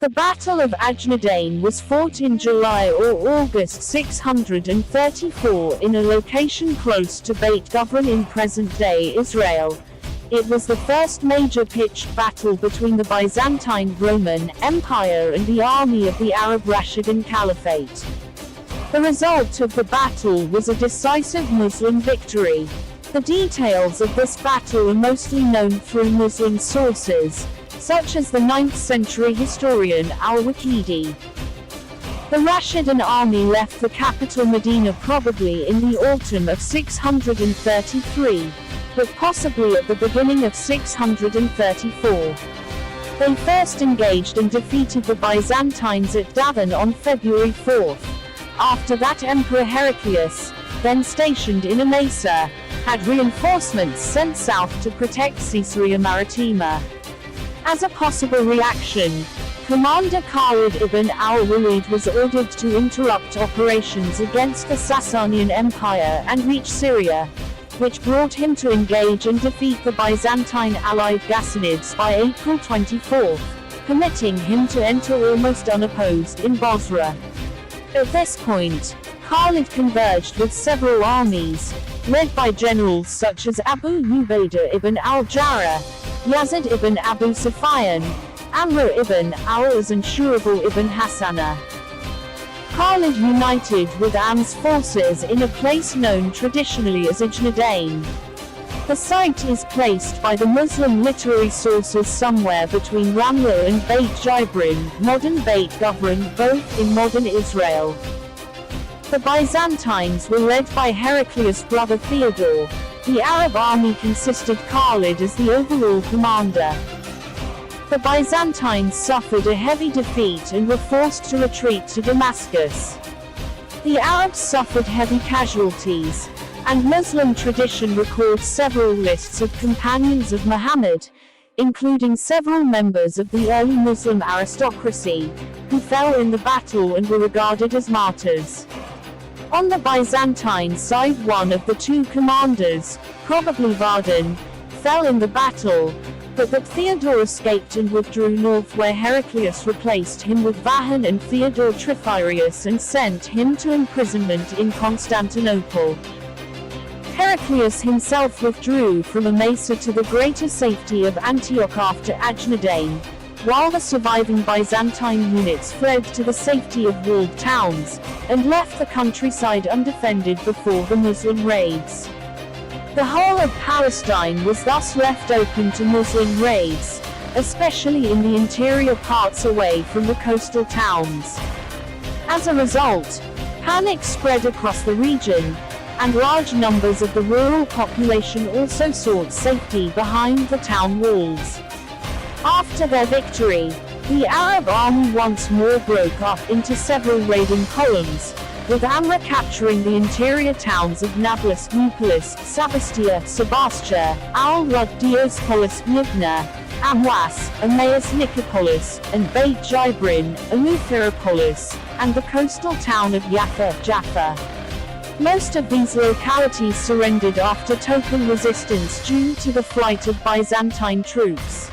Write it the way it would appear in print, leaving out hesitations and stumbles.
The Battle of Ajnadayn was fought in July or August 634 in a location close to Beit Guvrin in present-day Israel. It was the first major pitched battle between the Byzantine Roman Empire and the army of the Arab Rashidun Caliphate. The result of the battle was a decisive Muslim victory. The details of this battle are mostly known through Muslim sources, such as the 9th century historian al-Waqidi. The Rashidun army left the capital Medina probably in the autumn of 633, but possibly at the beginning of 634. They first engaged and defeated the Byzantines at Davin on February 4. After that, Emperor Heraclius, then stationed in Emesa, had reinforcements sent south to protect Caesarea Maritima. As a possible reaction, Commander Khalid ibn al-Walid was ordered to interrupt operations against the Sasanian Empire and reach Syria, which brought him to engage and defeat the Byzantine allied Ghassanids by April 24, permitting him to enter almost unopposed in Bosra. At this point, Khalid converged with several armies, led by generals such as Abu Ubaidah ibn al-Jarrah, Yazid ibn Abu Sufyan, Amr ibn al-As and Shurahbil ibn Hassana. Khalid united with Amr's forces in a place known traditionally as Ajnadayn. The site is placed by the Muslim literary sources somewhere between Ramla and Beit Jibrin, modern Beit Guvrin, both in modern Israel. The Byzantines were led by Heraclius' brother Theodore. The Arab army consisted Khalid as the overall commander. The Byzantines suffered a heavy defeat and were forced to retreat to Damascus. The Arabs suffered heavy casualties, and Muslim tradition records several lists of companions of Muhammad, including several members of the early Muslim aristocracy, who fell in the battle and were regarded as martyrs. On the Byzantine side, one of the two commanders, probably Vardan, fell in the battle, but that Theodore escaped and withdrew north, where Heraclius replaced him with Vahan and Theodore Trypherius and sent him to imprisonment in Constantinople. Heraclius himself withdrew from Emesa to the greater safety of Antioch after Ajnadayn, while the surviving Byzantine units fled to the safety of walled towns, and left the countryside undefended before the Muslim raids. The whole of Palestine was thus left open to Muslim raids, especially in the interior parts away from the coastal towns. As a result, panic spread across the region, and large numbers of the rural population also sought safety behind the town walls. After their victory, the Arab army once more broke up into several raiding columns, with Amr capturing the interior towns of Nablus, Mupolis, Sabastia, Sebastia, Al-Rud, Diospolis, Libna, Amwas, Emmaus, Nicopolis, and Beit Jibrin, Eleutheropolis, and the coastal town of Jaffa. Most of these localities surrendered after total resistance due to the flight of Byzantine troops.